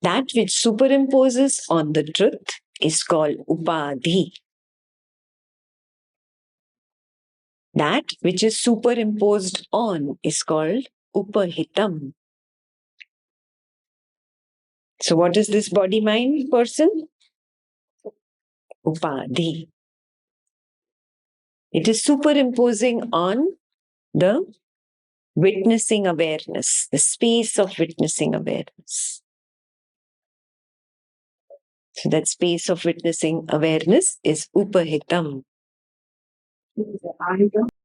That which superimposes on the truth is called upadhi. That which is superimposed on is called upahitam. So what is this body-mind person? Upadhi. It is superimposing on the witnessing awareness, the space of witnessing awareness. So that space of witnessing awareness is upahitam.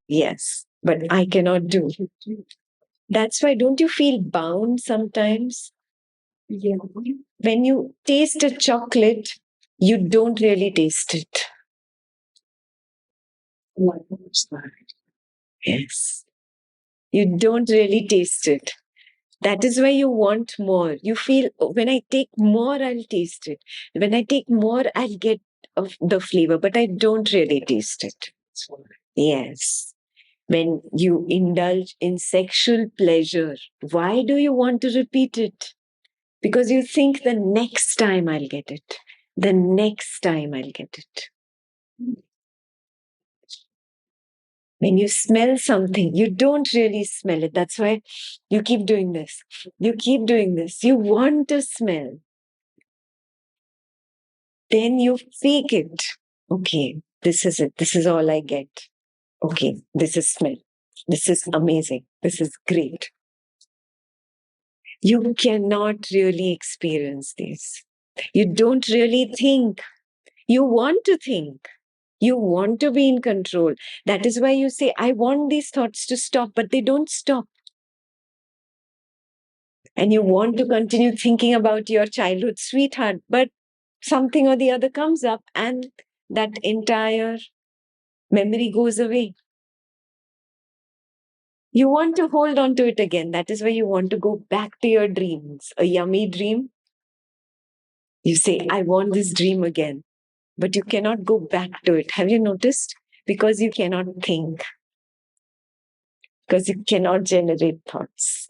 Yes, but I cannot do. That's why, don't you feel bound sometimes? Yeah. When you taste a chocolate, you don't really taste it. Yes. You don't really taste it. That is why you want more. You feel, when I take more, I'll taste it. When I take more, I'll get of the flavor, but I don't really taste it. Yes. When you indulge in sexual pleasure, why do you want to repeat it? Because you think the next time I'll get it. The next time I'll get it. When you smell something, you don't really smell it. That's why you keep doing this. You keep doing this. You want to smell. Then you fake it. Okay, this is it. This is all I get. Okay, this is smell. This is amazing. This is great. You cannot really experience this. You don't really think. You want to think. You want to be in control. That is why you say, I want these thoughts to stop, but they don't stop. And you want to continue thinking about your childhood sweetheart, but something or the other comes up and that entire memory goes away. You want to hold on to it again. That is why you want to go back to your dreams. A yummy dream. You say, I want this dream again. But you cannot go back to it. Have you noticed? Because you cannot think. Because you cannot generate thoughts.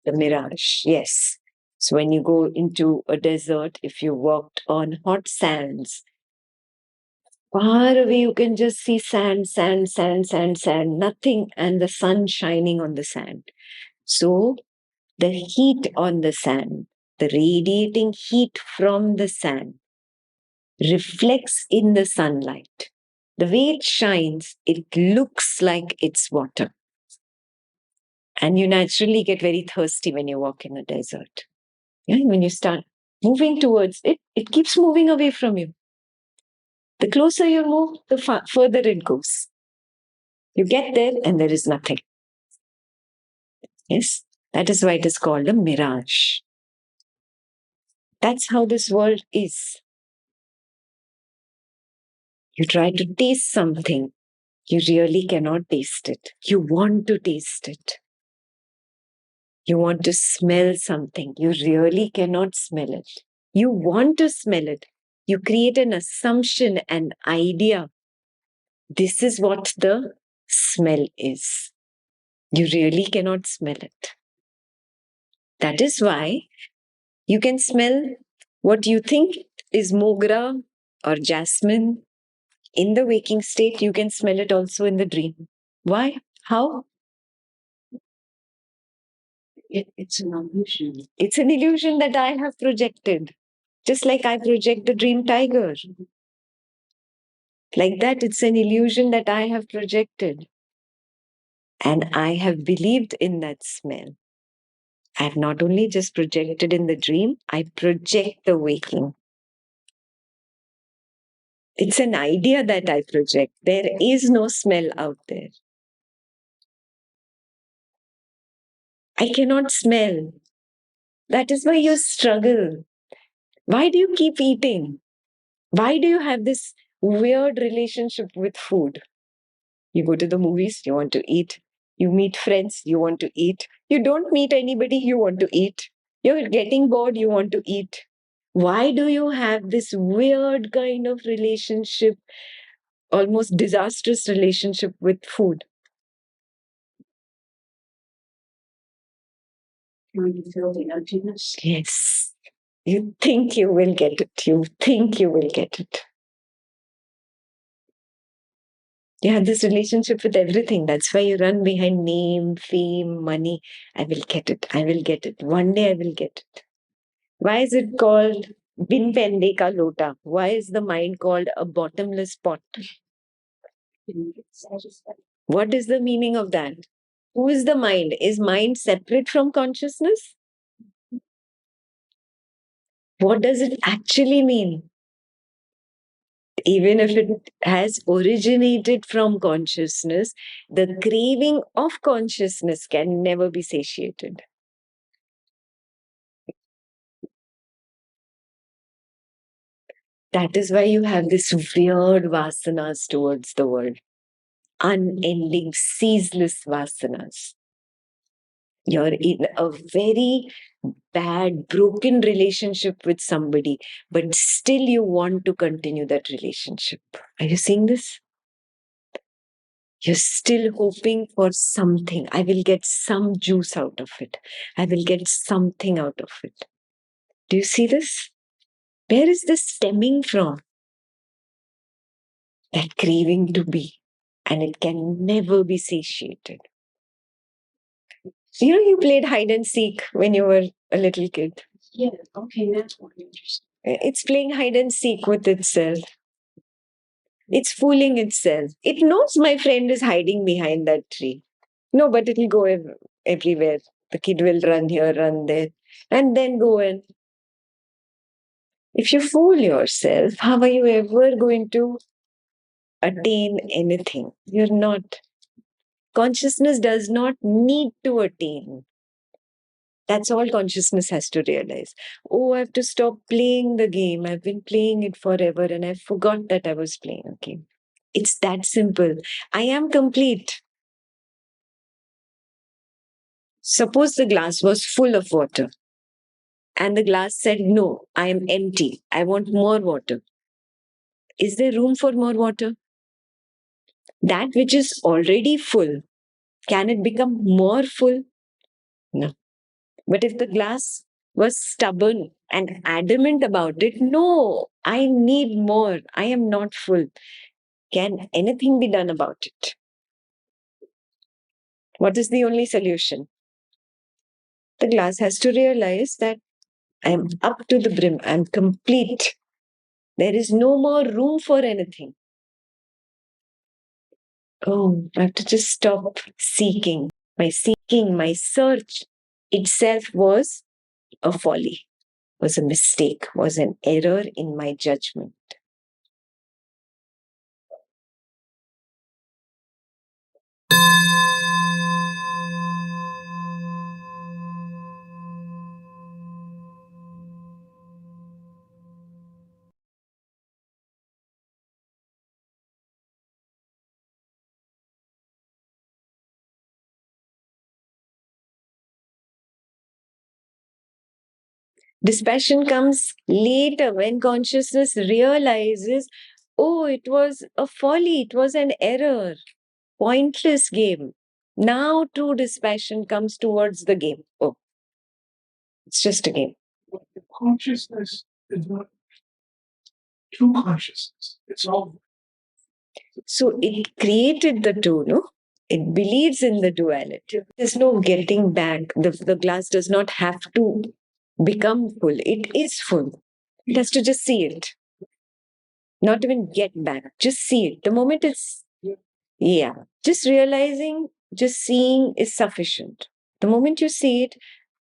The mirage, yes. So when you go into a desert, if you walked on hot sands, far away you can just see sand, sand, sand, sand, sand, nothing, and the sun shining on the sand. So the heat on the sand, the radiating heat from the sand, reflects in the sunlight. The way it shines, it looks like it's water. And you naturally get very thirsty when you walk in a desert. Yeah, when you start moving towards it, it keeps moving away from you. The closer you move, the further it goes. You get there and there is nothing. Yes, that is why it is called a mirage. That's how this world is. You try to taste something, you really cannot taste it. You want to taste it. You want to smell something, you really cannot smell it. You want to smell it. You create an assumption, an idea. This is what the smell is. You really cannot smell it. That is why you can smell what you think is mogra or jasmine in the waking state. You can smell it also in the dream. Why? How? It's an illusion. It's an illusion that I have projected. Just like I project the dream tiger. Like that, it's an illusion that I have projected. And I have believed in that smell. I have not only just projected in the dream, I project the waking. It's an idea that I project. There is no smell out there. I cannot smell. That is why you struggle. Why do you keep eating? Why do you have this weird relationship with food? You go to the movies, you want to eat. You meet friends, you want to eat. You don't meet anybody, you want to eat. You're getting bored, you want to eat. Why do you have this weird kind of relationship, almost disastrous relationship with food? You feel the emptiness. Yes. You think you will get it. You think you will get it. You have this relationship with everything. That's why you run behind name, fame, money. I will get it. I will get it. One day I will get it. Why is it called bin pende ka lota? Why is the mind called a bottomless pot? What is the meaning of that? Who is the mind? Is mind separate from consciousness? What does it actually mean? Even if it has originated from consciousness, the craving of consciousness can never be satiated. That is why you have this weird vasanas towards the world, unending, ceaseless vasanas. You're in a very bad, broken relationship with somebody, but still you want to continue that relationship. Are you seeing this? You're still hoping for something. I will get some juice out of it. I will get something out of it. Do you see this? Where is this stemming from? That craving to be. And it can never be satiated. You know, you played hide and seek when you were a little kid. Yeah, okay, that's more interesting. It's playing hide and seek with itself. It's fooling itself. It knows my friend is hiding behind that tree. No, but it'll go everywhere. The kid will run here, run there, and then go in. If you fool yourself, how are you ever going to attain anything? You're not. Consciousness does not need to attain. That's all consciousness has to realize. Oh, I have to stop playing the game. I've been playing it forever and I forgot that I was playing a game. It's that simple. I am complete. Suppose the glass was full of water and the glass said, no, I am empty. I want more water. Is there room for more water? That which is already full, can it become more full? No. But if the glass was stubborn and adamant about it, no, I need more. I am not full. Can anything be done about it? What is the only solution? The glass has to realize that I am up to the brim. I am complete. There is no more room for anything. Oh, I have to just stop seeking. My search itself was a folly, was a mistake, was an error in my judgment. Dispassion comes later when consciousness realizes, oh, it was a folly, it was an error, pointless game. Now true dispassion comes towards the game. Oh, it's just a game. Consciousness is not true consciousness. It's all. So it created the two, no? It believes in the duality. There's no getting back. The glass does not have to become full. It is full. It has to just see it. Not even get back. Just see it. The moment it's, yeah, just realizing, just seeing is sufficient. The moment you see it,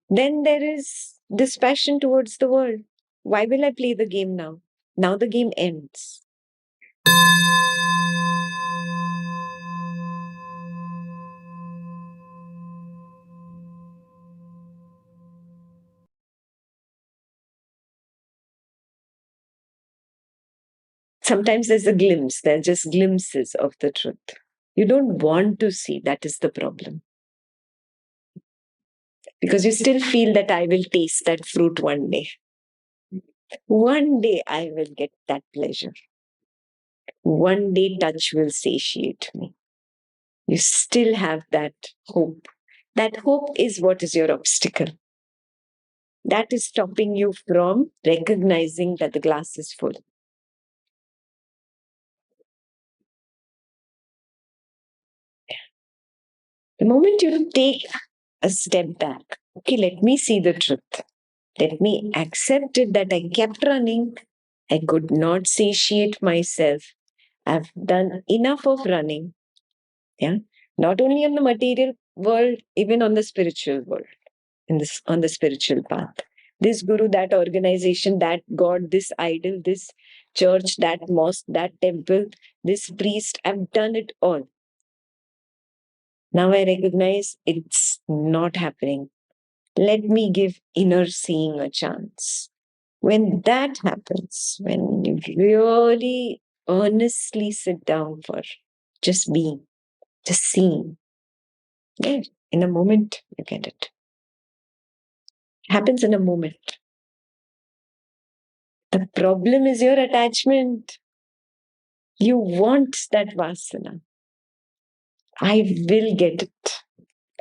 then there is this passion towards the world. Why will I play the game now? Now the game ends. Sometimes there's a glimpse, there are just glimpses of the truth. You don't want to see. That is the problem. Because you still feel that I will taste that fruit one day. One day I will get that pleasure. One day touch will satiate me. You still have that hope. That hope is what is your obstacle. That is stopping you from recognizing that the glass is full. The moment you take a step back, okay, let me see the truth. Let me accept it that I kept running. I could not satiate myself. I've done enough of running. Yeah. Not only in the material world, even on the spiritual world, in this on the spiritual path. This guru, that organization, that God, this idol, this church, that mosque, that temple, this priest, I've done it all. Now I recognize it's not happening. Let me give inner seeing a chance. When that happens, when you really earnestly sit down for just being, just seeing, yeah, in a moment, you get it. Happens in a moment. The problem is your attachment. You want that vasana. I will get it.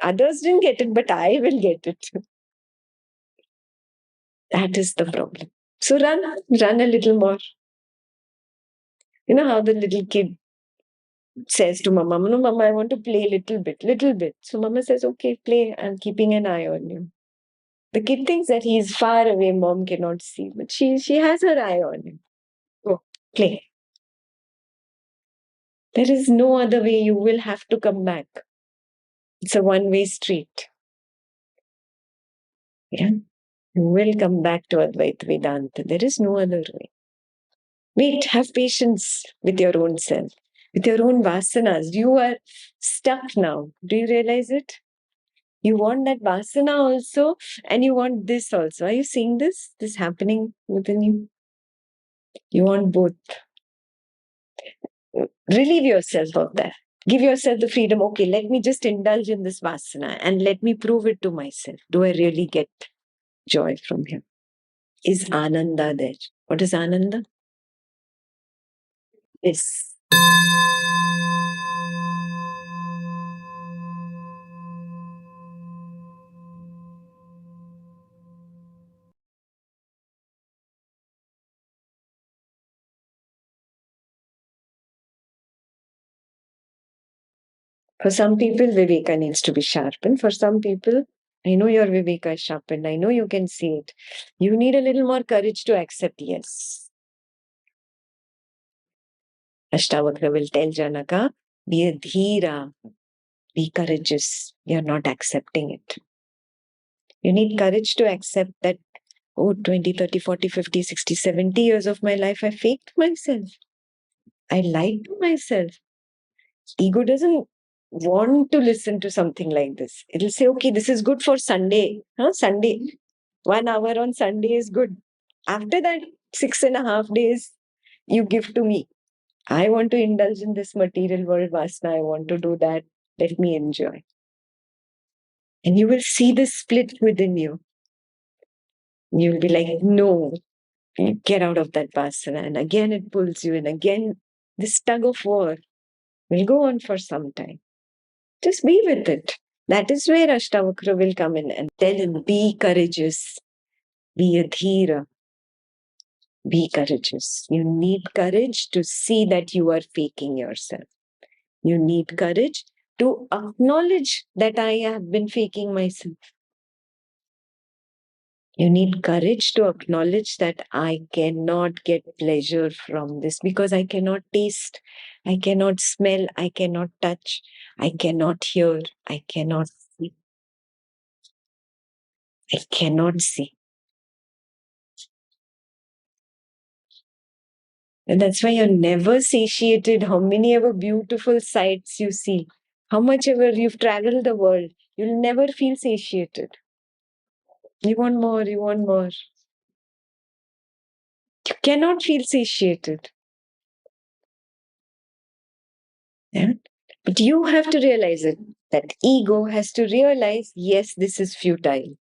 Others didn't get it, but I will get it. That is the problem. So run a little more. You know how the little kid says to mama, no, mama, I want to play a little bit, little bit. So mama says, okay, play. I'm keeping an eye on you. The kid thinks that he's far away, mom cannot see, but she has her eye on him. Go, play. There is no other way. You will have to come back. It's a one-way street. Yeah. You will come back to Advaita Vedanta. There is no other way. Wait, have patience with your own self, with your own vasanas. You are stuck now. Do you realize it? You want that vasana also, and you want this also. Are you seeing this? This happening within you? You want both. Relieve yourself of that. Give yourself the freedom. Okay, let me just indulge in this vasana and let me prove it to myself. Do I really get joy from here? Is Ananda there? What is Ananda? Yes. For some people, Viveka needs to be sharpened. For some people, I know your Viveka is sharpened. I know you can see it. You need a little more courage to accept yes. Ashtavakra will tell Janaka, be a dhira, be courageous. You're not accepting it. You need courage to accept that, oh, 20, 30, 40, 50, 60, 70 years of my life, I faked myself. I lied to myself. Ego doesn't want to listen to something like this. It'll say, okay, this is good for Sunday. Huh? Sunday. 1 hour on Sunday is good. After that, 6.5 days you give to me. I want to indulge in this material world vasana. I want to do that. Let me enjoy. And you will see this split within you. You'll be like, no, get out of that vasana. And again, it pulls you in. Again, this tug of war will go on for some time. Just be with it. That is where Ashtavakra will come in and tell him, be courageous, be a dhira, be courageous. You need courage to see that you are faking yourself. You need courage to acknowledge that I have been faking myself. You need courage to acknowledge that I cannot get pleasure from this because I cannot taste, I cannot smell, I cannot touch, I cannot hear, I cannot see. I cannot see. And that's why you're never satiated. How many ever beautiful sights you see, how much ever you've traveled the world, you'll never feel satiated. You want more, you want more. You cannot feel satiated. Yeah? But you have to realize it. That ego has to realize, yes, this is futile.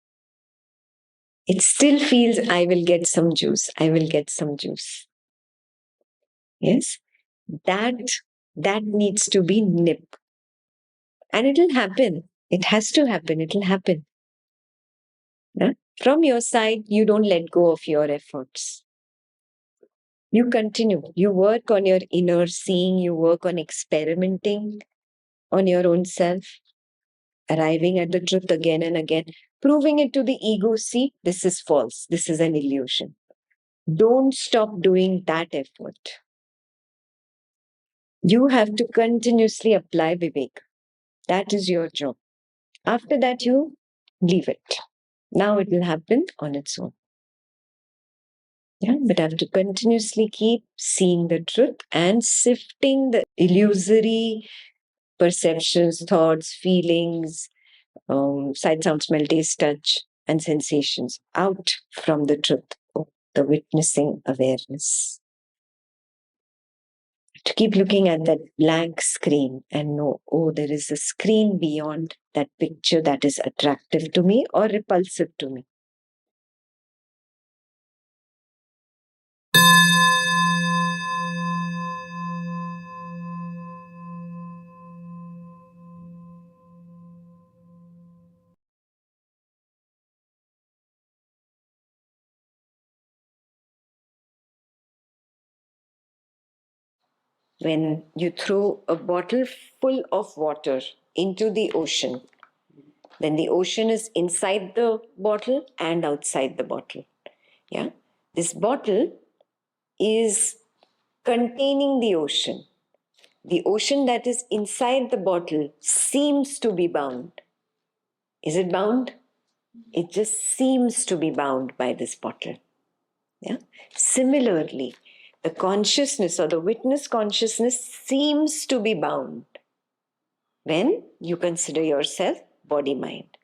It still feels, I will get some juice. I will get some juice. Yes. That needs to be nipped. And it'll happen. It has to happen. It'll happen. Yeah? From your side, you don't let go of your efforts. You continue. You work on your inner seeing. You work on experimenting on your own self, arriving at the truth again and again, proving it to the ego. See, this is false. This is an illusion. Don't stop doing that effort. You have to continuously apply Vivek. That is your job. After that, you leave it. Now it will happen on its own. Yeah, but I have to continuously keep seeing the truth and sifting the illusory perceptions, thoughts, feelings, sight, sound, smell, taste, touch, and sensations out from the truth of the witnessing awareness. To keep looking at that blank screen and know, oh, there is a screen beyond that picture that is attractive to me or repulsive to me. When you throw a bottle full of water into the ocean, then the ocean is inside the bottle and outside the bottle. Yeah, this bottle is containing the ocean. The ocean that is inside the bottle seems to be bound. Is it bound? It just seems to be bound by this bottle. Yeah. Similarly, the consciousness or the witness consciousness seems to be bound when you consider yourself body-mind.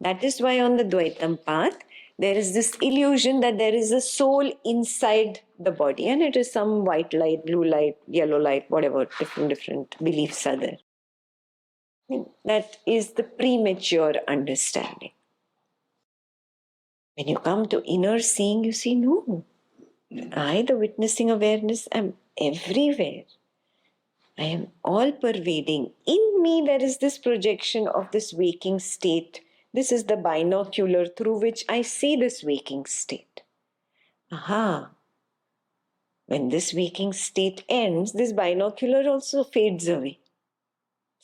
That is why on the Dvaitam path, there is this illusion that there is a soul inside the body, and it is some white light, blue light, yellow light, whatever, different beliefs are there. That is the premature understanding. When you come to inner seeing, you see, no, I, the witnessing awareness, am everywhere. I am all pervading. In me, there is this projection of this waking state. This is the binocular through which I see this waking state. Aha. When this waking state ends, this binocular also fades away.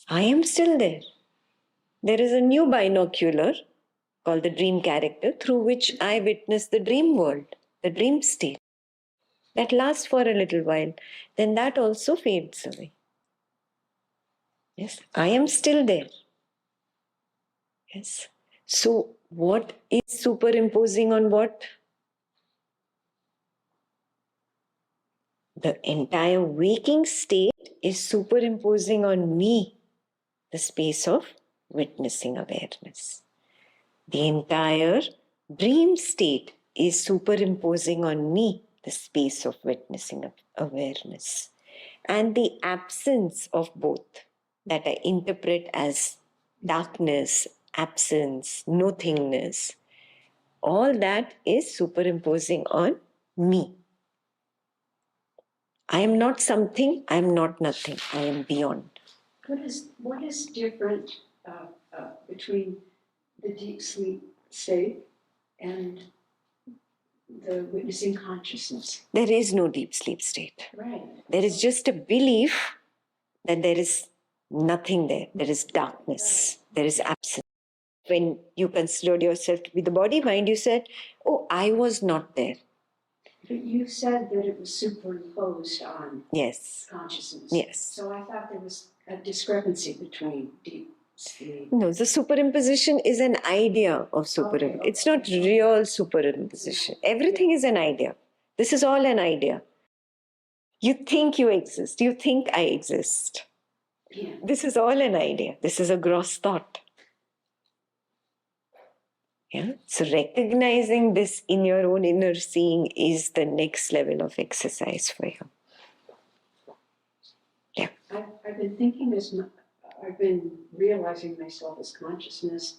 I am still there. There is a new binocular called the dream character through which I witness the dream world, the dream state. That lasts for a little while. Then that also fades away. Yes, I am still there. Yes. So, what is superimposing on what? The entire waking state is superimposing on me the space of witnessing awareness. The entire dream state is superimposing on me the space of witnessing awareness. And the absence of both that I interpret as darkness, absence, nothingness, all that is superimposing on me. I am not something, I am not nothing, I am beyond. What is different between the deep sleep state and the witnessing consciousness? There is no deep sleep state. Right. There is just a belief that there is nothing there. There is darkness. There is absence. When you considered yourself to be the body mind, you said, oh, I was not there. But you said that it was superimposed on Yes. consciousness. Yes. So I thought there was a discrepancy between deep sleep. No, the superimposition is an idea of superimposition. Okay. It's not real superimposition. Everything is an idea. This is all an idea. You think you exist. You think I exist. Yeah. This is all an idea. This is a gross thought. Yeah. So recognizing this in your own inner seeing is the next level of exercise for you. Yeah. I've been thinking I've been realizing myself as consciousness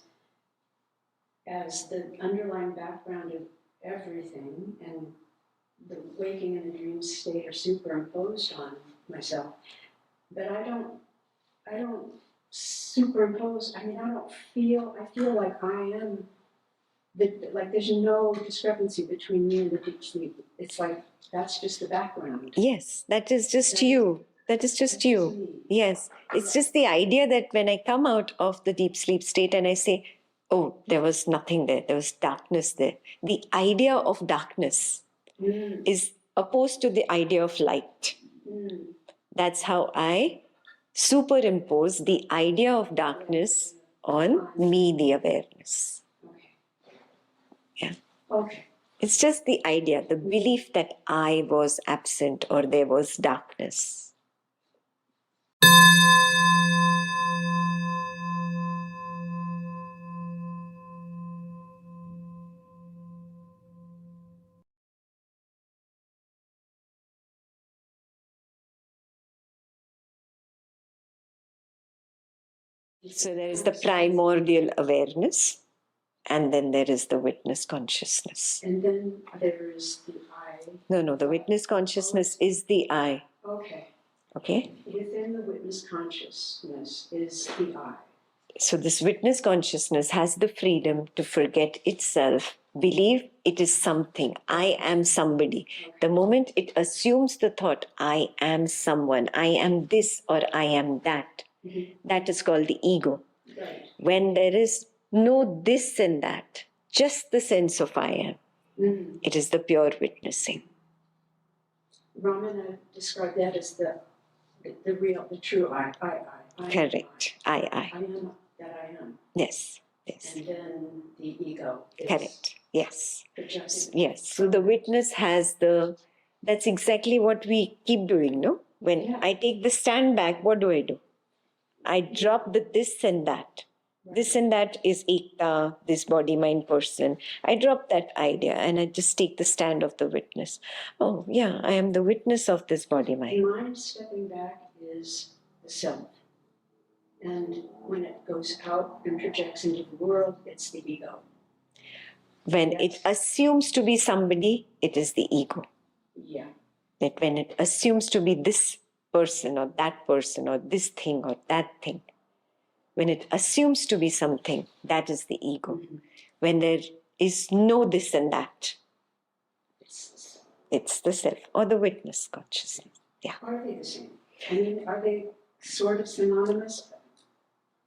as the underlying background of everything, and the waking and the dream state are superimposed on myself. But I don't superimpose, I don't feel, I feel like I am, like there's no discrepancy between me and the deep sleep. It's like, that's just the background. Yes, that is just you. That is just you. Me. Yes, it's just the idea that when I come out of the deep sleep state and I say, oh, there was nothing there, there was darkness there. The idea of darkness is opposed to the idea of light. That's how I superimpose the idea of darkness on me, the awareness. Okay. Yeah. Okay. It's just the idea, the belief that I was absent or there was darkness. So there is the primordial awareness, and then there is the witness consciousness. And then there is the I. No, the witness consciousness is the I. Okay. Okay? Within the witness consciousness is the I. So this witness consciousness has the freedom to forget itself, believe it is something. I am somebody. The moment it assumes the thought, I am someone, I am this or I am that, that is called the ego. Right. When there is no this and that, just the sense of I am, it is the pure witnessing. Ramana described that as the real, the true I. Correct. I. I am that I am. Yes. And then the ego is correct. Yes. projected. Yes. So the witness has that's exactly what we keep doing, no? When I take the stand back, what do? I drop the this and that. This and that is Ekta, this body, mind, person. I drop that idea and I just take the stand of the witness. Oh, yeah, I am the witness of this body, mind. The mind stepping back is the self. And when it goes out and projects into the world, it's the ego. When it assumes to be somebody, it is the ego. Yeah. That when it assumes to be this person or this thing or that thing, when it assumes to be something, that is the ego. When there is no this and that, it's the self or the witness consciousness. Yeah. Are they the same? Are they sort of synonymous?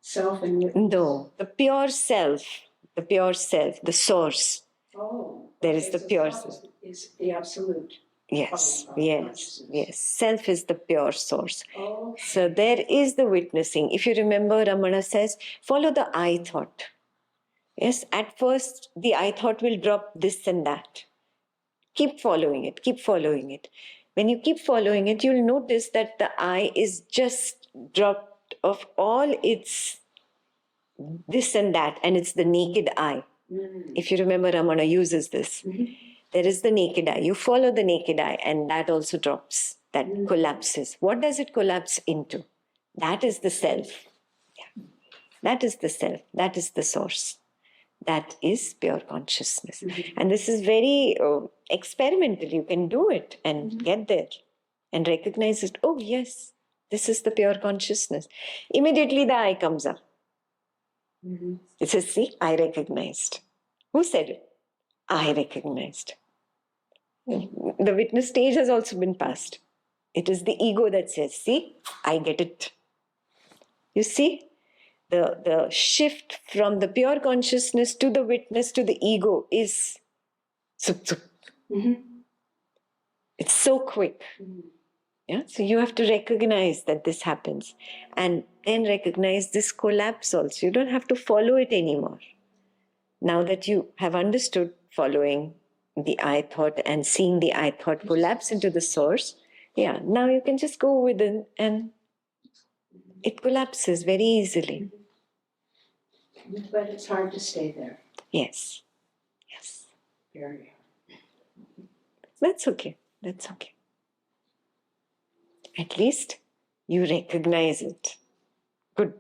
Self and witness? No, the pure self, the source. Oh. There is the pure self. Is the absolute. Yes. Self is the pure source. Okay. So there is the witnessing. If you remember, Ramana says, follow the I thought. Yes, at first the I thought will drop this and that. Keep following it. When you keep following it, you'll notice that the I is just dropped of all its this and that, and it's the naked I. If you remember, Ramana uses this. There is the naked eye. You follow the naked eye, and that also drops. That collapses. What does it collapse into? That is the self. Yeah. That is the self. That is the source. That is pure consciousness. And this is very experimental. You can do it and get there and recognize it. Oh, yes, this is the pure consciousness. Immediately the I comes up. It says, see, I recognized. Who said it? I recognized. The witness stage has also been passed. It is the ego that says, see, I get it. You see, the shift from the pure consciousness to the witness to the ego is it's so quick. Yeah, so you have to recognize that this happens and then recognize this collapse also. You don't have to follow it anymore. Now that you have understood following the I thought and seeing the I thought collapse into the source, yeah, now you can just go within and it collapses very easily. But it's hard to stay there. Yes. Very hard. That's okay. At least you recognize it. Good.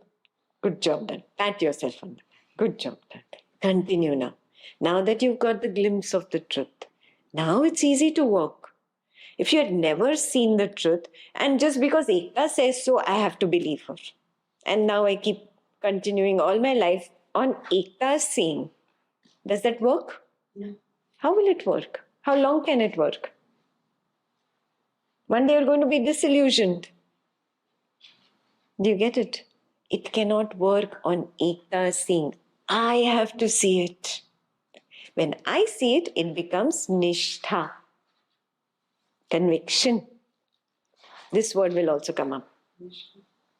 Good job done. Pat yourself on the back. Good job done. Continue now. Now that you've got the glimpse of the truth, now it's easy to walk. If you had never seen the truth, and just because Ekta says so, I have to believe her. And now I keep continuing all my life on Ekta's saying. Does that work? No. How will it work? How long can it work? One day you're going to be disillusioned. Do you get it? It cannot work on Ekta's saying. I have to see it. When I see it, it becomes nishtha, conviction. This word will also come up.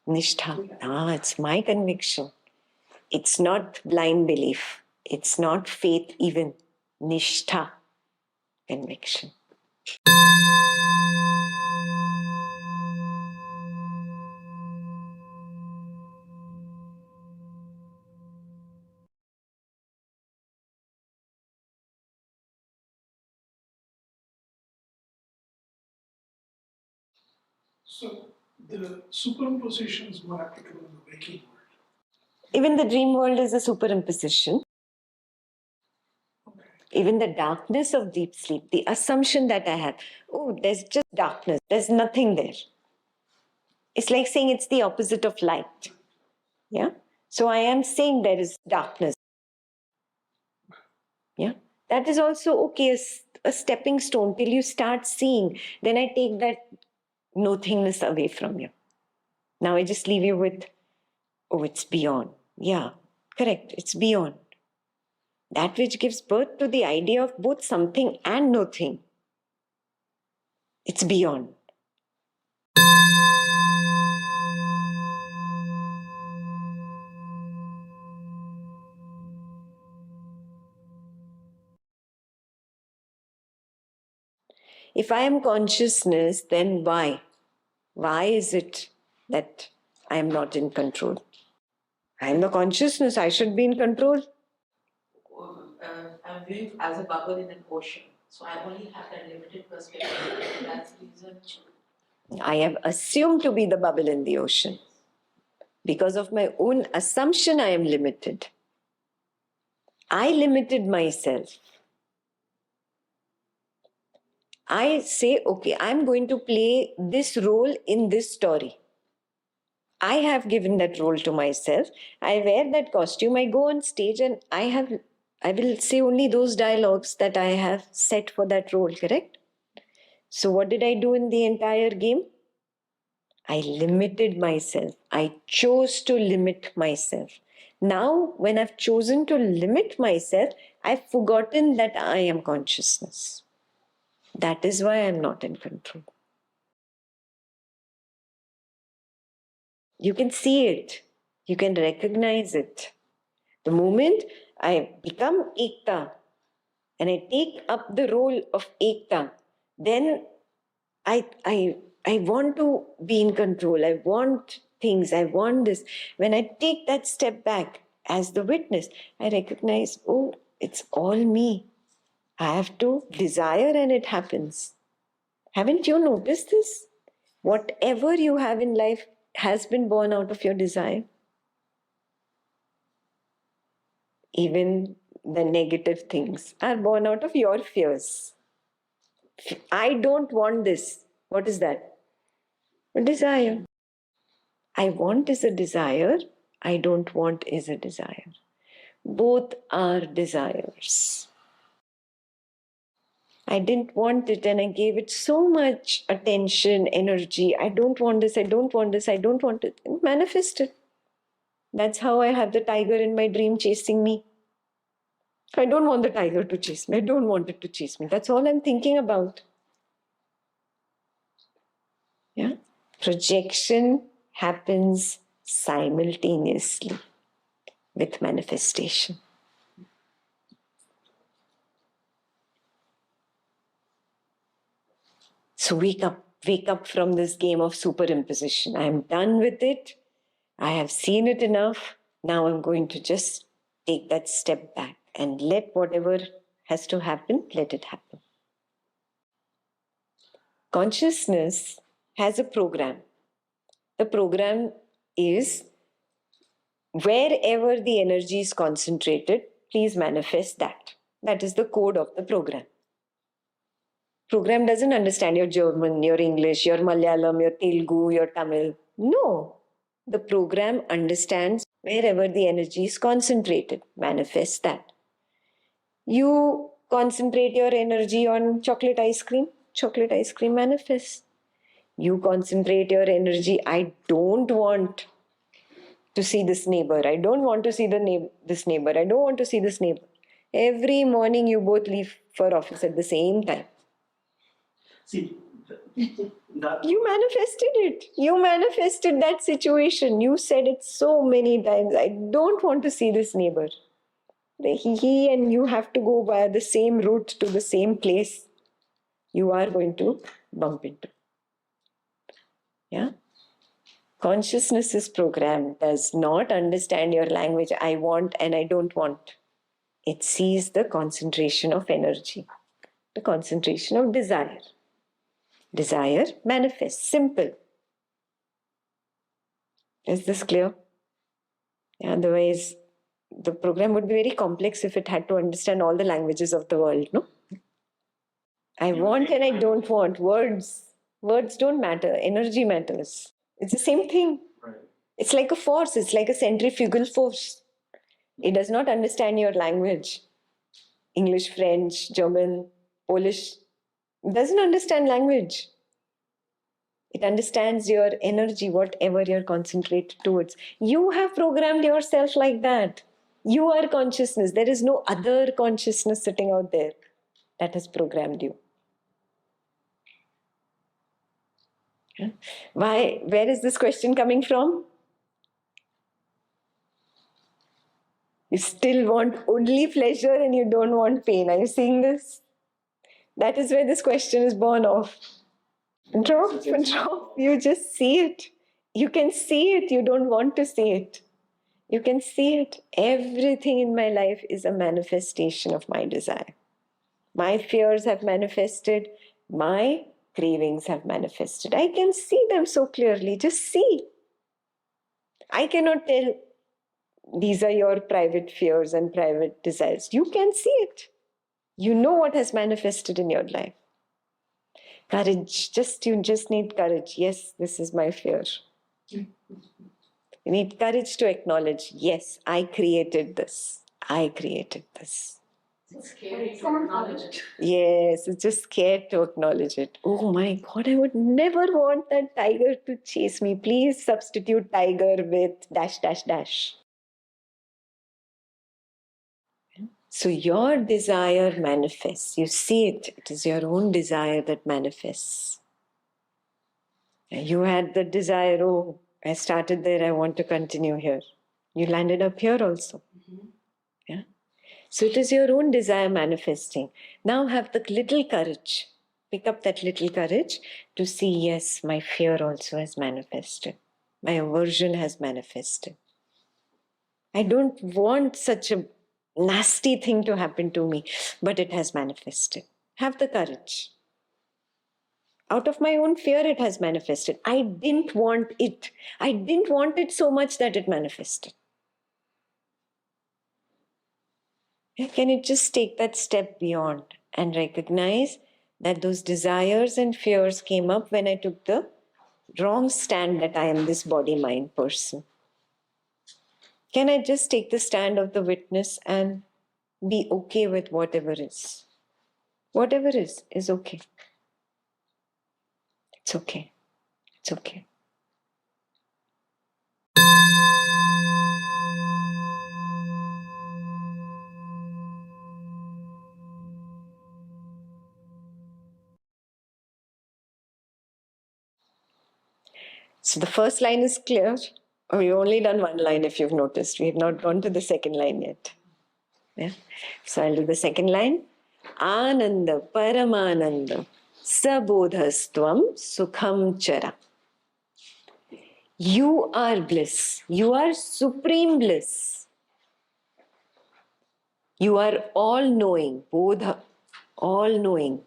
Nishtha. It's my conviction. It's not blind belief. It's not faith even. Nishtha, conviction. So the superimposition is more applicable in the waking world. Even the dream world is a superimposition. Okay. Even the darkness of deep sleep, the assumption that I have, oh, there's just darkness, there's nothing there. It's like saying it's the opposite of light. Yeah? So I am saying there is darkness. Yeah? That is also okay, a stepping stone till you start seeing. Then I take that nothingness away from you. Now I just leave you with, oh, it's beyond. Yeah, correct, it's beyond. That which gives birth to the idea of both something and nothing. It's beyond. If I am consciousness, then why? Why is it that I am not in control? I am the consciousness, I should be in control. I'm viewing as a bubble in an ocean. So I only have that limited perspective. That's the reason. I have assumed to be the bubble in the ocean. Because of my own assumption, I am limited. I limited myself. I say, okay, I'm going to play this role in this story. I have given that role to myself. I wear that costume, I go on stage, and I will say only those dialogues that I have set for that role, correct? So what did I do in the entire game? I limited myself. I chose to limit myself. Now, when I've chosen to limit myself, I've forgotten that I am consciousness. That is why I'm not in control. You can see it. You can recognize it. The moment I become Ekta and I take up the role of Ekta, then I want to be in control. I want things. I want this. When I take that step back as the witness, I recognize, oh, it's all me. I have to desire and it happens. Haven't you noticed this? Whatever you have in life has been born out of your desire. Even the negative things are born out of your fears. I don't want this. What is that? A desire. I want is a desire. I don't want is a desire. Both are desires. I didn't want it and I gave it so much attention, energy. I don't want this, I don't want this, I don't want it. It manifested. That's how I have the tiger in my dream chasing me. I don't want the tiger to chase me. I don't want it to chase me. That's all I'm thinking about. Yeah? Projection happens simultaneously with manifestation. So wake up from this game of superimposition. I am done with it. I have seen it enough. Now I'm going to just take that step back and let whatever has to happen, let it happen. Consciousness has a program. The program is Wherever the energy is concentrated, please manifest that. That is the code of the program. Program doesn't understand your German, your English, your Malayalam, your Telugu, your Tamil. No. The program understands wherever the energy is concentrated. Manifest that. You concentrate your energy on chocolate ice cream manifests. You concentrate your energy, I don't want to see this neighbor. I don't want to see this neighbor. I don't want to see this neighbor. Every morning you both leave for office at the same time. See, You manifested it. You manifested that situation. You said it so many times. I don't want to see this neighbor. He and you have to go via the same route to the same place. You are going to bump into. Yeah? Consciousness is programmed, does not understand your language, I want and I don't want. It sees the concentration of energy, the concentration of desire. Desire manifests. Simple. Is this clear? Yeah, otherwise, the program would be very complex if it had to understand all the languages of the world, no? I want and I don't want. Words don't matter. Energy matters. It's the same thing. right. It's like a force. It's like a centrifugal force. It does not understand your language. English, French, German, Polish. It doesn't understand language. It understands your energy, whatever you're concentrated towards. You have programmed yourself like that. You are consciousness. There is no other consciousness sitting out there that has programmed you. Why? Where is this question coming from? You still want only pleasure and you don't want pain. Are you seeing this? That is where this question is born of. Drop. You just see it. You can see it. You don't want to see it. You can see it. Everything in my life is a manifestation of my desire. My fears have manifested. My cravings have manifested. I can see them so clearly. Just see. I cannot tell these are your private fears and private desires. You can see it. You know what has manifested in your life. Courage. You just need courage. Yes, this is my fear. You need courage to acknowledge, yes, I created this. I created this. It's scary to acknowledge it. Yes, it's just scared to acknowledge it. Oh my God, I would never want that tiger to chase me. Please substitute tiger with dash, dash, dash. So your desire manifests. You see it. It is your own desire that manifests. You had the desire, oh, I started there, I want to continue here. You landed up here also. Mm-hmm. Yeah. So it is your own desire manifesting. Now have the little courage. Pick up that little courage to see, yes, my fear also has manifested. My aversion has manifested. I don't want such a nasty thing to happen to me, but it has manifested. Have the courage. Out of my own fear, it has manifested. I didn't want it. I didn't want it so much that it manifested. Can you just take that step beyond and recognize that those desires and fears came up when I took the wrong stand that I am this body-mind person? Can I just take the stand of the witness and be okay with whatever is? Whatever is okay. It's okay. It's okay. So the first line is clear. Oh, you've only done one line if you've noticed. We have not gone to the second line yet. Yeah. So I'll do the second line. Ananda Paramananda Sabodhastvam Sukham Chara. You are bliss. You are supreme bliss. You are all-knowing. Bodha, all-knowing.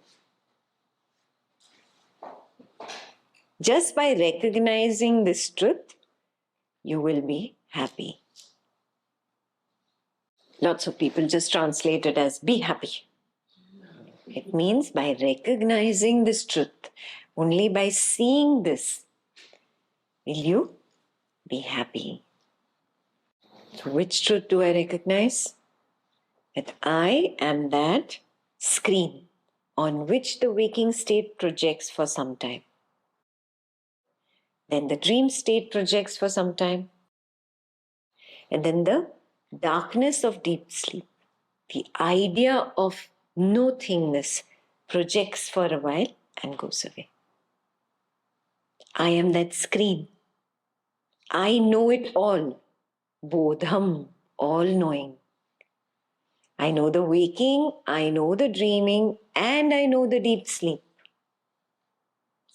Just by recognizing this truth, you will be happy. Lots of people just translate it as be happy. It means by recognizing this truth, only by seeing this, will you be happy. So which truth do I recognize? That I am that screen on which the waking state projects for some time. Then the dream state projects for some time. And then the darkness of deep sleep, the idea of nothingness, projects for a while and goes away. I am that screen. I know it all. Bodham, all knowing. I know the waking, I know the dreaming, and I know the deep sleep.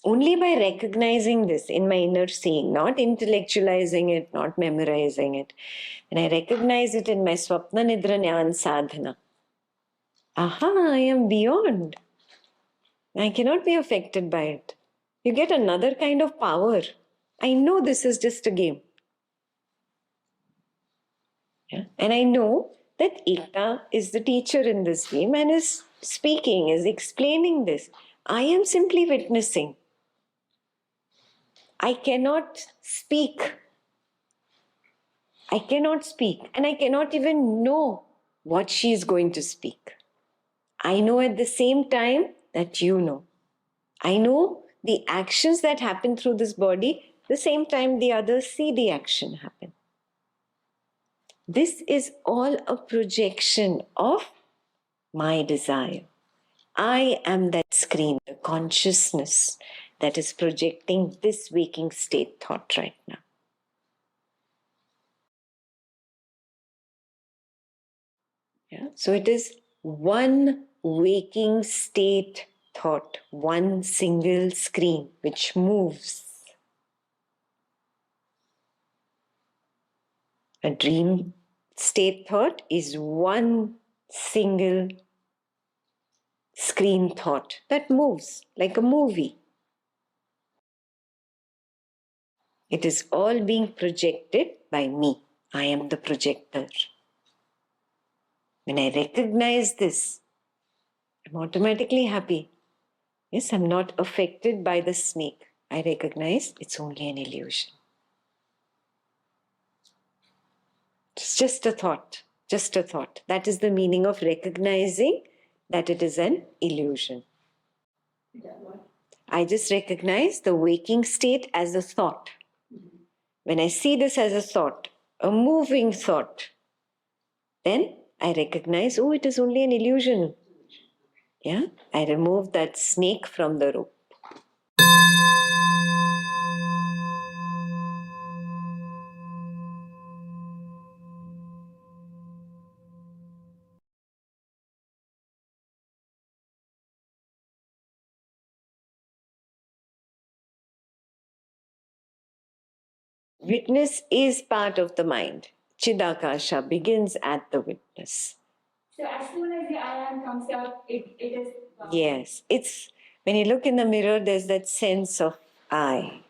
Only by recognizing this in my inner seeing, not intellectualizing it, not memorizing it. And I recognize it in my Swapna Nidra Jnana Sadhana. Aha, I am beyond. I cannot be affected by it. You get another kind of power. I know this is just a game. Yeah? And I know that Ekta is the teacher in this game and is speaking, is explaining this. I am simply witnessing. I cannot speak. I cannot speak. And I cannot even know what she is going to speak. I know at the same time that you know. I know the actions that happen through this body, the same time the others see the action happen. This is all a projection of my desire. I am that screen, the consciousness that is projecting this waking state thought right now. Yeah? So it is one waking state thought, one single screen which moves. A dream state thought is one single screen thought that moves like a movie. It is all being projected by me. I am the projector. When I recognize this, I'm automatically happy. Yes, I'm not affected by the snake. I recognize it's only an illusion. It's just a thought, just a thought. That is the meaning of recognizing that it is an illusion. I just recognize the waking state as a thought. When I see this as a thought, a moving thought, then I recognize, oh, it is only an illusion. Yeah, I remove that snake from the rope. Witness is part of the mind. Chidakasha begins at the witness. So as soon as the I am comes out, it is... Yes, it's when you look in the mirror, there's that sense of I.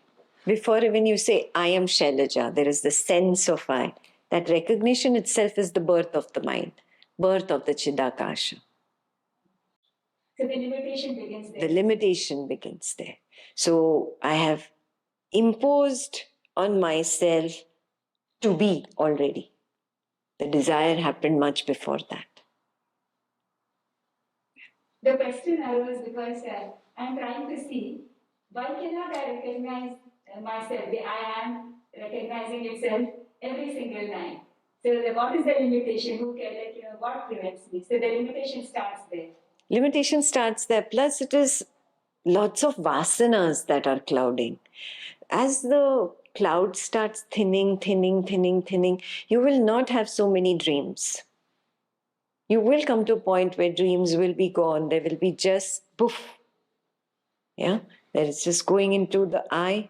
Before even you say, I am Shailaja, there is the sense of I. That recognition itself is the birth of the mind, birth of the Chidakasha. So the limitation begins there. The limitation begins there. So I have imposed on myself to be already. The desire happened much before that. The question arose because I'm trying to see why cannot I recognize myself? The I am recognizing itself every single time. So what is the limitation? Who can what prevents me? So the limitation starts there. Limitation starts there. Plus, it is lots of vasanas that are clouding. As the cloud starts thinning, you will not have so many dreams. You will come to a point where dreams will be gone. There will be just poof. Yeah, there is just going into the eye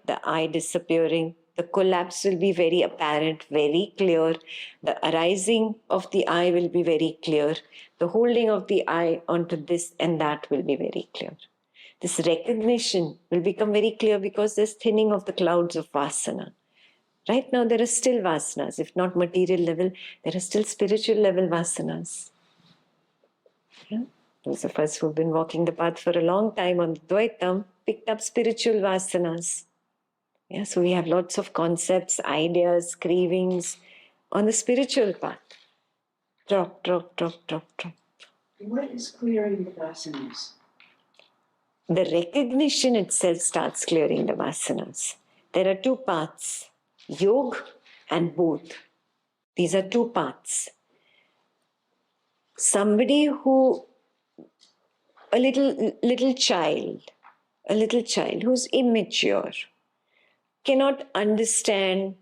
disappearing. The collapse will be very apparent, very clear. The arising of the eye will be very clear. The holding of the eye onto this and that will be very clear. This recognition will become very clear because there's thinning of the clouds of vasana. Right now, there are still vasanas. If not material level, there are still spiritual level vasanas. Yeah? Those of us who've been walking the path for a long time on Dvaitam picked up spiritual vasanas. Yeah, so we have lots of concepts, ideas, cravings on the spiritual path. Drop, drop, drop, drop, drop. What is clearing the vasanas? The recognition itself starts clearing the vasanas. There are two paths, yoga and bodh. These are two paths. Somebody who, a little child who's immature, cannot understand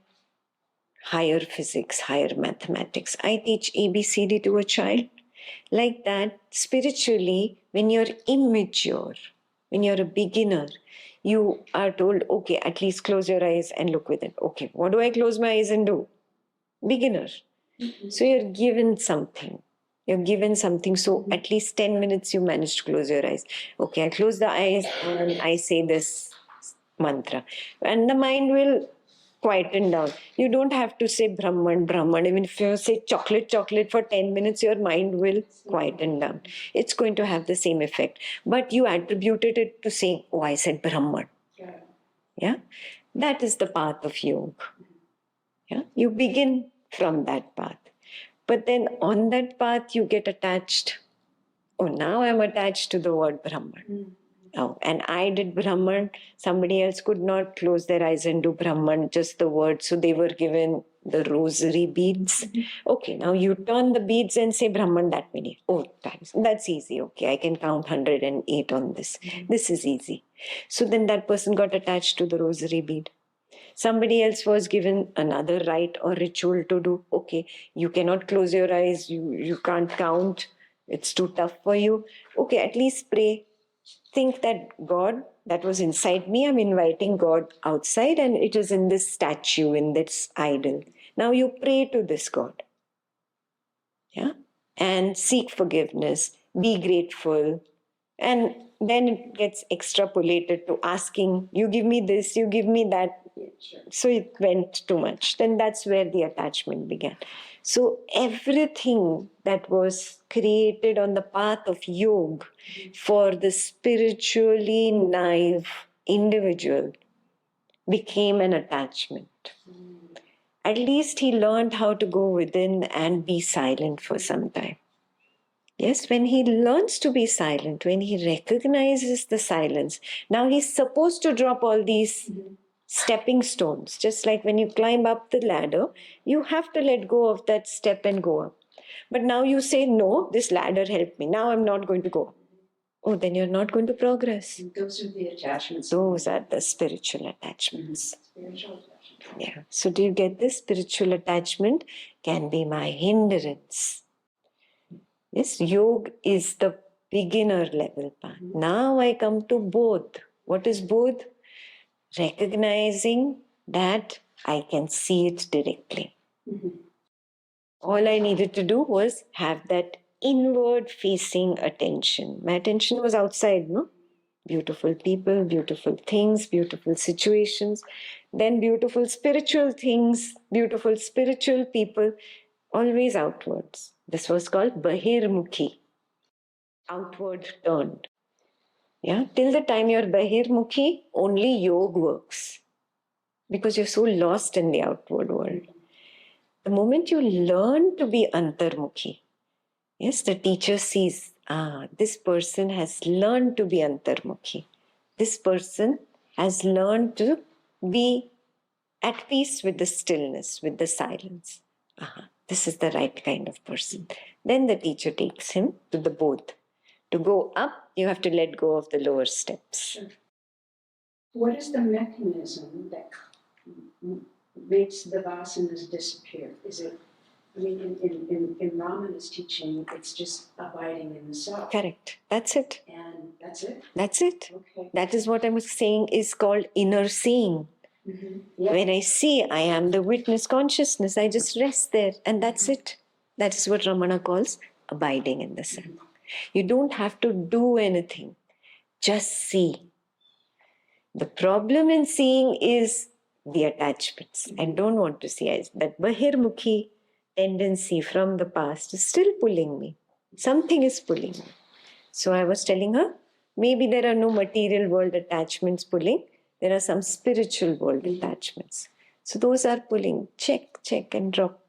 higher physics, higher mathematics. I teach ABCD to a child. Like that, spiritually, when you're immature, when you're a beginner, you are told, okay, at least close your eyes and look within. Okay, what do I close my eyes and do? Beginner. So you're given something. So at least 10 minutes you manage to close your eyes. Okay, I close the eyes and I say this mantra. And the mind will quieten down. You don't have to say Brahman, Brahman. Even if you say chocolate, chocolate for 10 minutes, your mind will quieten down. It's going to have the same effect. But you attributed it to saying, oh, I said Brahman. Yeah? That is the path of yoga. Yeah? You begin from that path. But then on that path, you get attached. Oh, now I'm attached to the word Brahman. Oh, and I did Brahman. Somebody else could not close their eyes and do Brahman, just the word. So they were given the rosary beads. Okay, now you turn the beads and say Brahman that many. Oh, that's easy. Okay, I can count 108 on this. This is easy. So then that person got attached to the rosary bead. Somebody else was given another rite or ritual to do. Okay, you cannot close your eyes. You can't count. It's too tough for you. Okay, at least pray. Think that God that was inside me, I'm inviting God outside and it is in this statue, in this idol. Now you pray to this God. Yeah? And seek forgiveness, be grateful. And then it gets extrapolated to asking, you give me this, you give me that. So it went too much. Then that's where the attachment began. So everything that was created on the path of yoga for the spiritually naive individual became an attachment. At least he learned how to go within and be silent for some time. Yes, when he learns to be silent, when he recognizes the silence, now he's supposed to drop all these stepping stones. Just like when you climb up the ladder, you have to let go of that step and go up. But now you say, no, this ladder helped me. Now I'm not going to go. Oh, then you're not going to progress. Those are the attachments. Those are the spiritual attachments. Spiritual attachments. Yeah. So do you get this? Spiritual attachment can be my hindrance. Yes, yoga is the beginner level path. Now I come to bodh. What is bodh? Recognizing that I can see it directly. All I needed to do was have that inward facing attention. My attention was outside, no? Beautiful people, beautiful things, beautiful situations, then beautiful spiritual things, beautiful spiritual people, always outwards. This was called Bahirmukhi, outward turned. Yeah, till the time you're Bahirmukhi, only yoga works because you're so lost in the outward world. The moment you learn to be Antarmukhi, yes, the teacher sees, this person has learned to be Antarmukhi. This person has learned to be at peace with the stillness, with the silence. This is the right kind of person. Then the teacher takes him to the bodh. To go up, you have to let go of the lower steps. What is the mechanism that makes the vasanas disappear? Is it, I mean, in Ramana's teaching, it's just abiding in the self. Correct. That's it. And that's it? That's it. Okay. That is what I was saying is called inner seeing. Yeah. When I see, I am the witness consciousness. I just rest there and that's it. That is what Ramana calls abiding in the self. You don't have to do anything. Just see. The problem in seeing is the attachments. I don't want to see that Bahirmukhi tendency from the past is still pulling me. Something is pulling me. So I was telling her, maybe there are no material world attachments pulling. There are some spiritual world attachments. So those are pulling. Check and drop.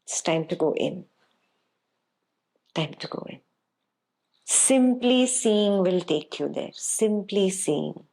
It's time to go in. Time to go in. Simply seeing will take you there. Simply seeing.